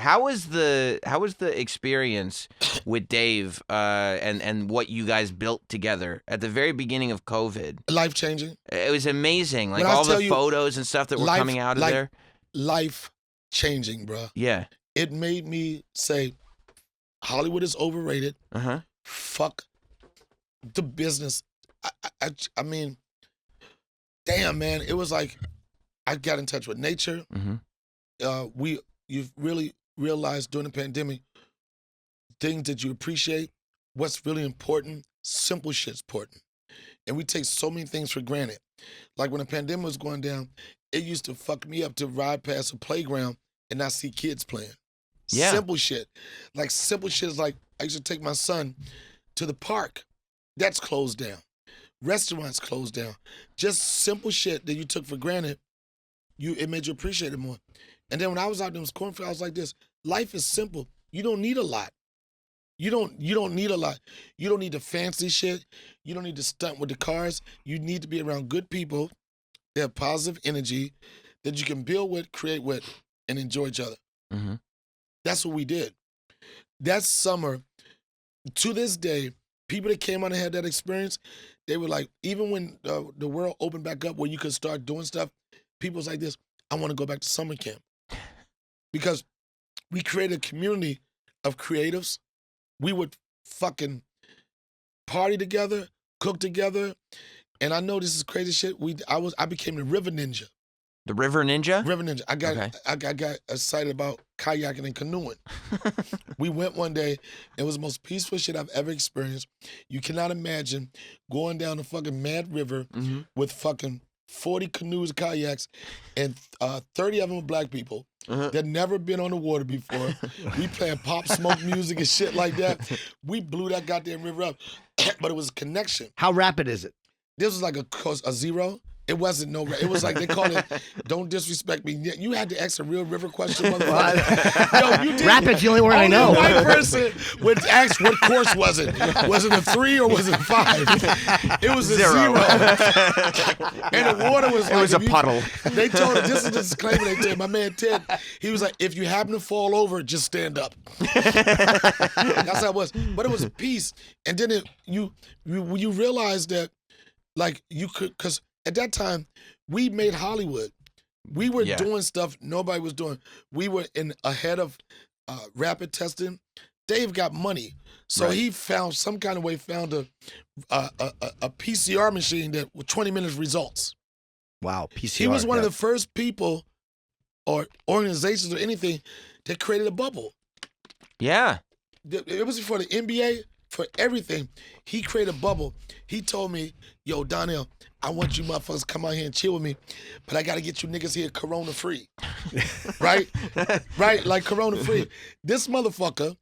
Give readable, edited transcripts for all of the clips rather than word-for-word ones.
How was the experience with Dave and what you guys built together at the very beginning of COVID? Life-changing. It was amazing. Like When I all tell the you, photos and stuff that were coming out of there. Life-changing, bro. Yeah. It made me say, Hollywood is overrated. Uh-huh. Fuck the business. I mean, damn, man. It was like I got in touch with nature. Mm-hmm. You've really realized during the pandemic things that you appreciate, what's really important. Simple shit's important. And we take so many things for granted. Like when the pandemic was going down, it used to fuck me up to ride past a playground and not see kids playing. Yeah. Simple shit. Like simple shit is like I used to take my son to the park. That's closed down. Restaurants closed down. Just simple shit that you took for granted, it made you appreciate it more. And then when I was out in those cornfields, I was like this, life is simple. You don't need a lot. You don't need a lot. You don't need the fancy shit. You don't need to stunt with the cars. You need to be around good people that have positive energy that you can build with, create with, and enjoy each other. Mm-hmm. That's what we did. That summer, to this day, people that came out and had that experience, they were like, even when the world opened back up where you could start doing stuff, people was like this, I want to go back to summer camp. Because we created a community of creatives. We would fucking party together, cook together. And I know this is crazy shit. I became the river ninja. The River Ninja? River Ninja. I got excited about kayaking and canoeing. We went one day. It was the most peaceful shit I've ever experienced. You cannot imagine going down the fucking Mad River with fucking 40 canoes, kayaks, and 30 of them were black people that never been on the water before. We playing Pop Smoke music and shit like that. We blew that goddamn river up. But it was a connection. How rapid is it? This was like a zero. It wasn't it was like they call it, don't disrespect me. You had to ask a real river question, motherfucker. Yo, you did. Rapid's the only word I know. Only a white person would ask what course was it. Was it a 3 or was it a 5? It was a 0. And the water was like. It was a puddle. They told us, this is the disclaimer they did. My man Ted, he was like, if you happen to fall over, just stand up. That's how it was. But it was a peace. And then you realize that, like, you could, because at that time, we made Hollywood. We were doing stuff nobody was doing. We were ahead of rapid testing. Dave got money. So he found some kind of way, found a PCR machine that with 20 minutes results. Wow, PCR. He was one of the first people or organizations or anything that created a bubble. Yeah. It was for the NBA, for everything. He created a bubble. He told me, yo, Donnell, I want you motherfuckers to come out here and chill with me, but I got to get you niggas here corona-free. Right? Right? Like corona-free. This motherfucker,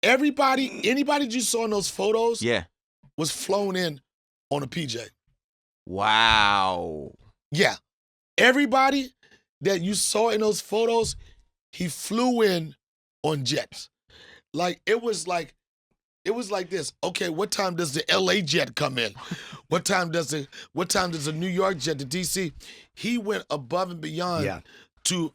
anybody you saw in those photos was flown in on a PJ. Wow. Yeah. Everybody that you saw in those photos, he flew in on jets. Like, it was like this. Okay, what time does the LA jet come in? What time does the New York jet, the DC? He went above and beyond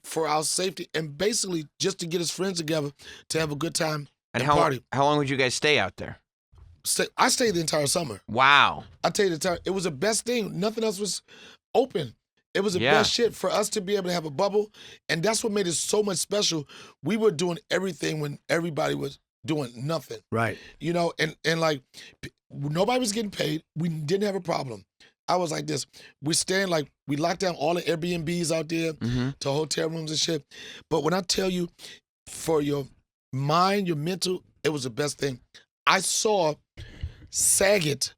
for our safety and basically just to get his friends together to have a good time and party. How long would you guys stay out there? I stayed the entire summer. Wow. I tell you it was the best thing. Nothing else was open. It was the best shit for us to be able to have a bubble. And that's what made it so much special. We were doing everything when everybody was doing nothing. Right. You know, and like nobody was getting paid. We didn't have a problem. I was like this. We're staying like, we locked down all the Airbnbs out there to hotel rooms and shit. But when I tell you, for your mind, your mental, it was the best thing. I saw Saget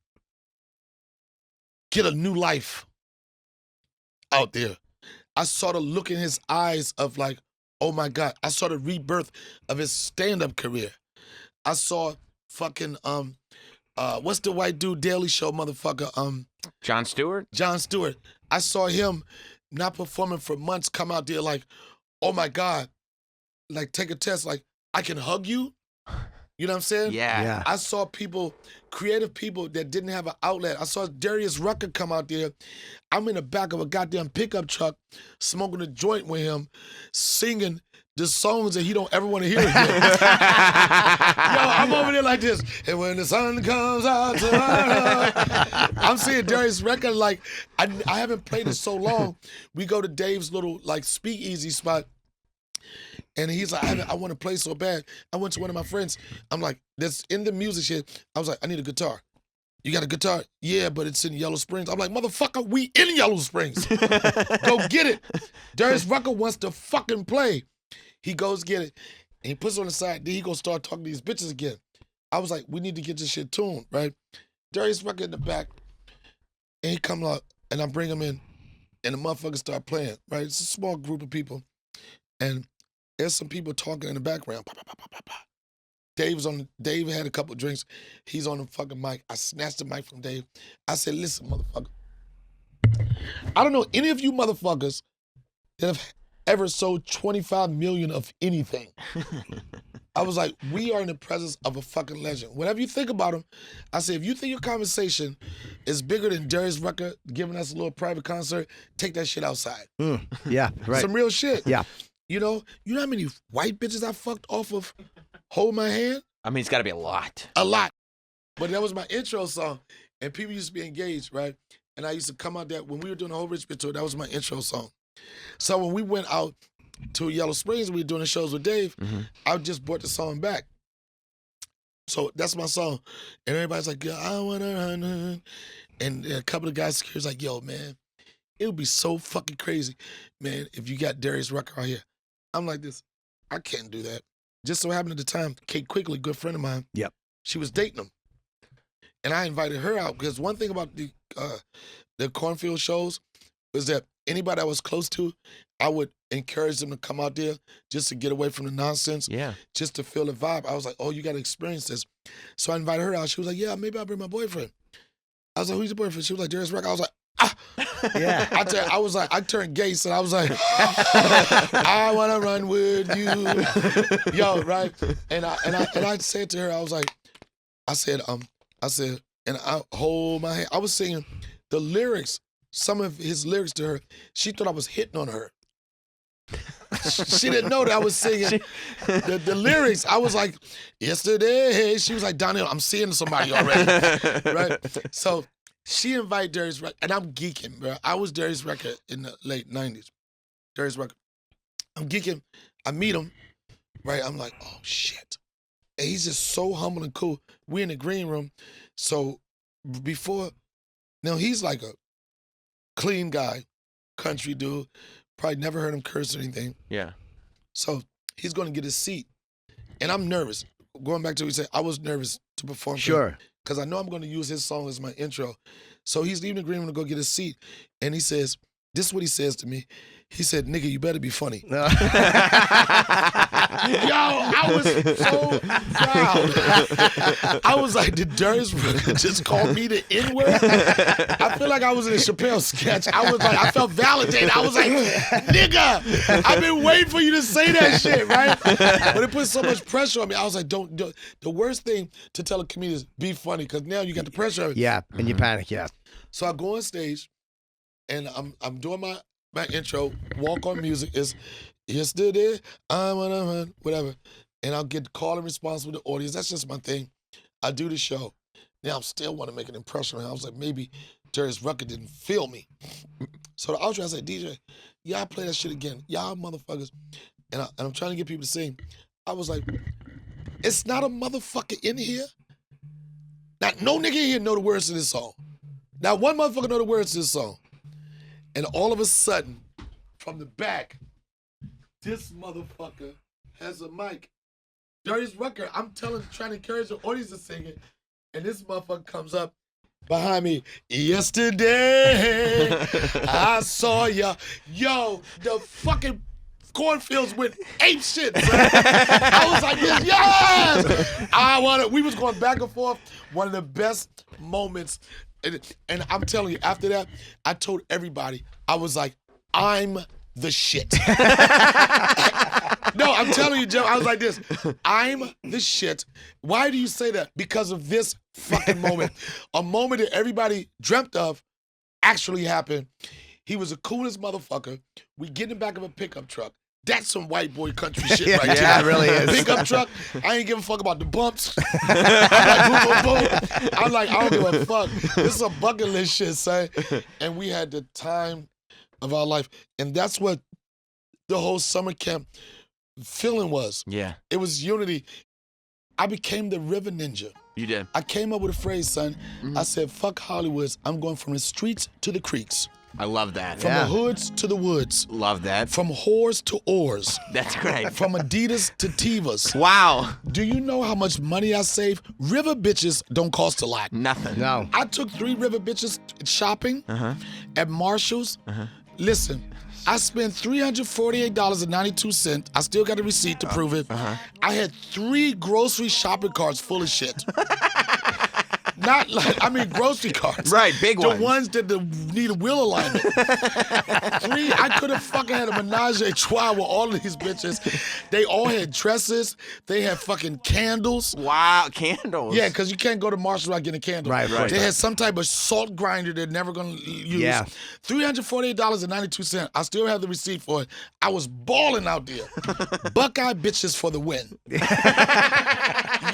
get a new life out there. I saw the look in his eyes of like, oh my God. I saw the rebirth of his stand-up career. I saw fucking, what's the white dude Daily Show motherfucker? Jon Stewart? Jon Stewart. I saw him not performing for months come out there like, oh my God, like take a test, like I can hug you. You know what I'm saying? Yeah. I saw people, creative people that didn't have an outlet. I saw Darius Rucker come out there. I'm in the back of a goddamn pickup truck smoking a joint with him, singing the songs that he don't ever want to hear again. Yo, I'm over there like this. And when the sun comes out tomorrow, I'm seeing Darius Rucker like I haven't played it so long. We go to Dave's little like speakeasy spot. And he's like, I want to play so bad. I went to one of my friends. I'm like, that's in the music shit. I was like, I need a guitar. You got a guitar? Yeah, but it's in Yellow Springs. I'm like, motherfucker, we in Yellow Springs. Go get it. Darius Rucker wants to fucking play. He goes get it. And he puts it on the side. Then he go start talking to these bitches again. I was like, we need to get this shit tuned, right? Darius Rucker in the back. And he come out, and I bring him in. And the motherfuckers start playing, right? It's a small group of people. And there's some people talking in the background. Bah, bah, bah, bah, bah, bah. Dave had a couple drinks. He's on the fucking mic. I snatched the mic from Dave. I said, listen, motherfucker. I don't know any of you motherfuckers that have ever sold 25 million of anything. I was like, we are in the presence of a fucking legend. Whenever you think about him, I say, if you think your conversation is bigger than Darius Rucker giving us a little private concert, take that shit outside. Yeah, right. Some real shit. Yeah. You know how many white bitches I fucked off of Hold My Hand? I mean, it's got to be a lot. A lot. But that was my intro song. And people used to be engaged, right? And I used to come out there, when we were doing the whole Richmond tour, that was my intro song. So when we went out to Yellow Springs, we were doing the shows with Dave, I just brought the song back. So that's my song. And everybody's like, yeah, I wanna run. And a couple of guys here was like, yo, man, it would be so fucking crazy, man, if you got Darius Rucker out here. I'm like this, I can't do that. Just so happened at the time, Kate Quigley, good friend of mine, Yep. she was dating him. And I invited her out because one thing about the cornfield shows was that anybody I was close to, I would encourage them to come out there just to get away from the nonsense, just to feel the vibe. I was like, oh, you got to experience this. So I invited her out. She was like, yeah, maybe I'll bring my boyfriend. I was like, who's your boyfriend? She was like, Darius Rucker. I was like, ah. Yeah. I turned gay, so I was like, I want to run with you. Yo, right? And I said to her, I said, and I hold my hand. I was singing the lyrics, some of his lyrics to her. She thought I was hitting on her. She didn't know that I was singing the lyrics. I was like, yesterday. She was like, Donnell, I'm seeing somebody already. Right? So she invited Darius Rucker, and I'm geeking, bro. I was Darius Rucker in the late 90s. Darius Rucker. I'm geeking. I meet him, right? I'm like, oh, shit. And he's just so humble and cool. We're in the green room. So now he's like a clean guy, country dude. Probably never heard him curse or anything. Yeah. So he's going to get his seat. And I'm nervous. Going back to what he said, I was nervous to perform. Sure. Because I know I'm going to use his song as my intro. So he's leaving the green room to go get his seat. And he says, this is what he says to me. He said, nigga, you better be funny. Yo, I was so proud. I was like, did Darius Rucker just call me the N-word? I feel like I was in a Chappelle sketch. I felt validated. I was like, nigga, I've been waiting for you to say that shit, right? But it put so much pressure on me. I was like, don't. The worst thing to tell a comedian is be funny, because now you got the pressure on you. Yeah, and you panic, yeah. So I go on stage, and I'm doing my intro, walk on music is yesterday, I wanna run, whatever. And I'll get call and response with the audience. That's just my thing. I do the show. Now I'm still want to make an impression on him. I was like, maybe Darius Rucker didn't feel me. So the outro, I said, DJ, y'all play that shit again. Y'all motherfuckers. And I'm trying to get people to sing. I was like, it's not a motherfucker in here. Not no nigga in here know the words to this song. Not one motherfucker know the words to this song. And all of a sudden, from the back, this motherfucker has a mic. Darius Rucker, I'm trying to encourage the audience to sing it. And this motherfucker comes up behind me. Yesterday, I saw ya. Yo, the fucking cornfields went ape shit, bro. I was like, yes! We was going back and forth. One of the best moments. And I'm telling you, after that, I told everybody, I was like, I'm the shit. No, I'm telling you, Joe, I was like this, I'm the shit. Why do you say that? Because of this fucking moment. A moment that everybody dreamt of actually happened. He was the coolest motherfucker. We get in the back of a pickup truck. That's some white boy country shit Yeah, right there. yeah, it really is. Pickup truck, I ain't giving a fuck about the bumps. I'm like, boom, boom, boom. I'm like, I don't give a fuck. This is a bucket list shit, son. And we had the time of our life. And that's what the whole summer camp feeling was. Yeah. It was unity. I became the river ninja. You did. I came up with a phrase, son. I said, fuck Hollywoods. I'm going from the streets to the creeks. I love that. From the hoods to the woods. Love that. From whores to oars. That's great. From Adidas to Tevas. Wow. Do you know how much money I save? River bitches don't cost a lot. Nothing. No. I took 3 river bitches shopping at Marshall's. Listen, I spent $348.92. I still got a receipt to prove it. I had 3 grocery shopping carts full of shit. Not like, I mean, grocery carts. Right, big the ones. The ones that need a wheel alignment. 3, I could have fucking had a menage a trois with all of these bitches. They all had dresses. They had fucking candles. Wow, candles. Yeah, because you can't go to Marshall without getting a candle. Right. They had some type of salt grinder they're never going to use. Yeah. $348.92. I still have the receipt for it. I was balling out there. Buckeye bitches for the win.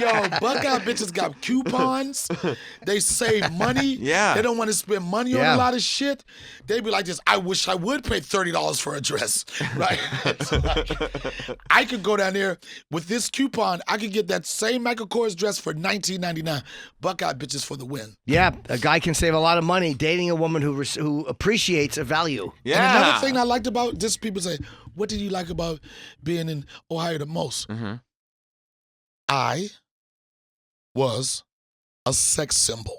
Yo, Buckeye bitches got coupons. They save money. Yeah. They don't want to spend money on a lot of shit. They be like this, I wish I would pay $30 for a dress. Right? So like, I could go down there with this coupon. I could get that same Michael Kors dress for $19.99. Buckeye bitches for the win. Yeah, a guy can save a lot of money dating a woman who appreciates a value. Yeah. And another thing I liked about this, people say, what did you like about being in Ohio the most? I was a sex symbol.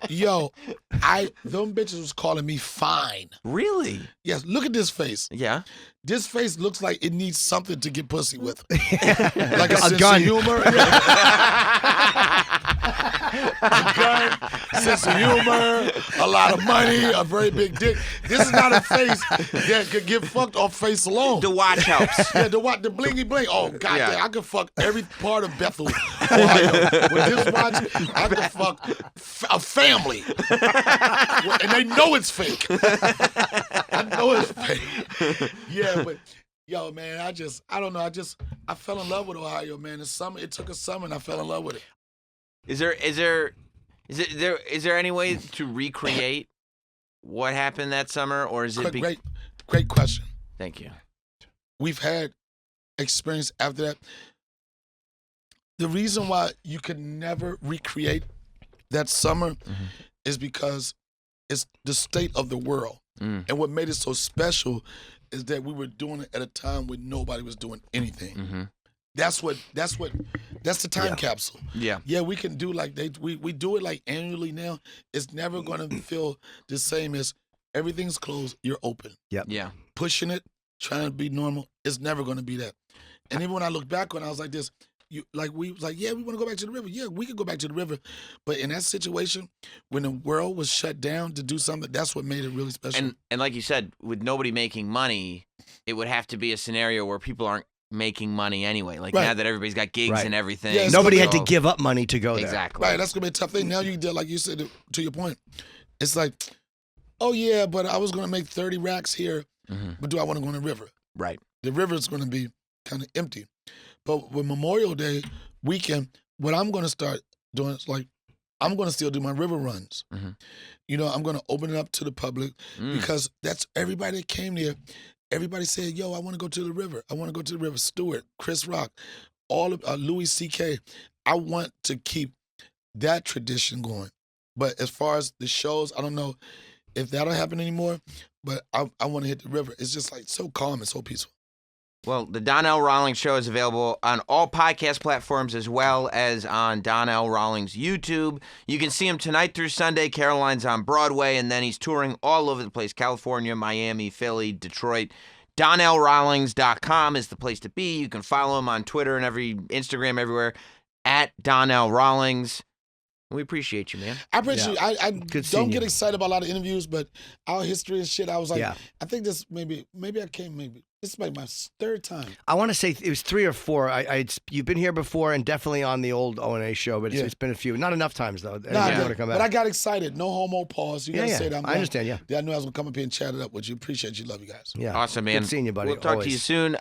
Yo, them bitches was calling me fine. Really? Yes, look at this face. Yeah. This face looks like it needs something to get pussy with. Like a sense gun. of humor. A gun, sense of humor, a lot of money, a very big dick. This is not a face that could get fucked off face alone. The watch helps. Yeah, the blingy bling. Oh, God Yeah. damn, I could fuck every part of Bethel, Ohio. With this watch, I could fuck a family. And they know it's fake. I know it's fake. Yeah, but yo, man, I don't know. I fell in love with Ohio, man. It took a summer and I fell in love with it. Is there any way to recreate what happened that summer, or is it Great question. Thank you. We've had experience after that. The reason why you could never recreate that summer is because it's the state of the world. And what made it so special is that we were doing it at a time when nobody was doing anything. That's the time capsule. Yeah. Yeah, we can do like we do it like annually now. It's never gonna feel the same as everything's closed, you're open. Yep. Yeah. Pushing it, trying to be normal, it's never gonna be that. And even when I look back on it, I was like this, we was like, yeah, we wanna go back to the river. Yeah, we could go back to the river. But in that situation, when the world was shut down to do something, that's what made it really special. And like you said, with nobody making money, it would have to be a scenario where people aren't making money anyway. Like now that everybody's got gigs and everything. Yeah, Nobody had to give up money to go there. Exactly. Right, that's gonna be a tough thing. Now you did, like you said, to your point, it's like, oh yeah, but I was gonna make 30 racks here, but do I want to go on the river? Right. The river's gonna be kind of empty. But with Memorial Day weekend, what I'm gonna start doing is like, I'm gonna still do my river runs. You know, I'm gonna open it up to the public because that's everybody that came there. Everybody said, yo, I want to go to the river. I want to go to the river. Stewart, Chris Rock, all of Louis C.K. I want to keep that tradition going. But as far as the shows, I don't know if that'll happen anymore, but I want to hit the river. It's just like so calm and so peaceful. Well, the Donnell Rawlings Show is available on all podcast platforms as well as on Donnell Rawlings YouTube. You can see him tonight through Sunday. Caroline's on Broadway, and then he's touring all over the place, California, Miami, Philly, Detroit. DonnellRawlings.com is the place to be. You can follow him on Twitter and Instagram, everywhere, at Donnell Rawlings. We appreciate you, man. I appreciate you. I don't get you. excited about a lot of interviews, but our history and shit, I was like, Yeah. I think this maybe I came, maybe This is like my third time. I want to say it was 3 or 4. You've been here before and definitely on the old O&A show, but it's been a few. Not enough times, though. But I got excited. No homo pause. You got to say that. I understand, Yeah, I knew I was going to come up here and chat it up with you. Appreciate you. Love you guys. Yeah. Awesome, man. Good seeing you, buddy. We'll talk to you Always. soon.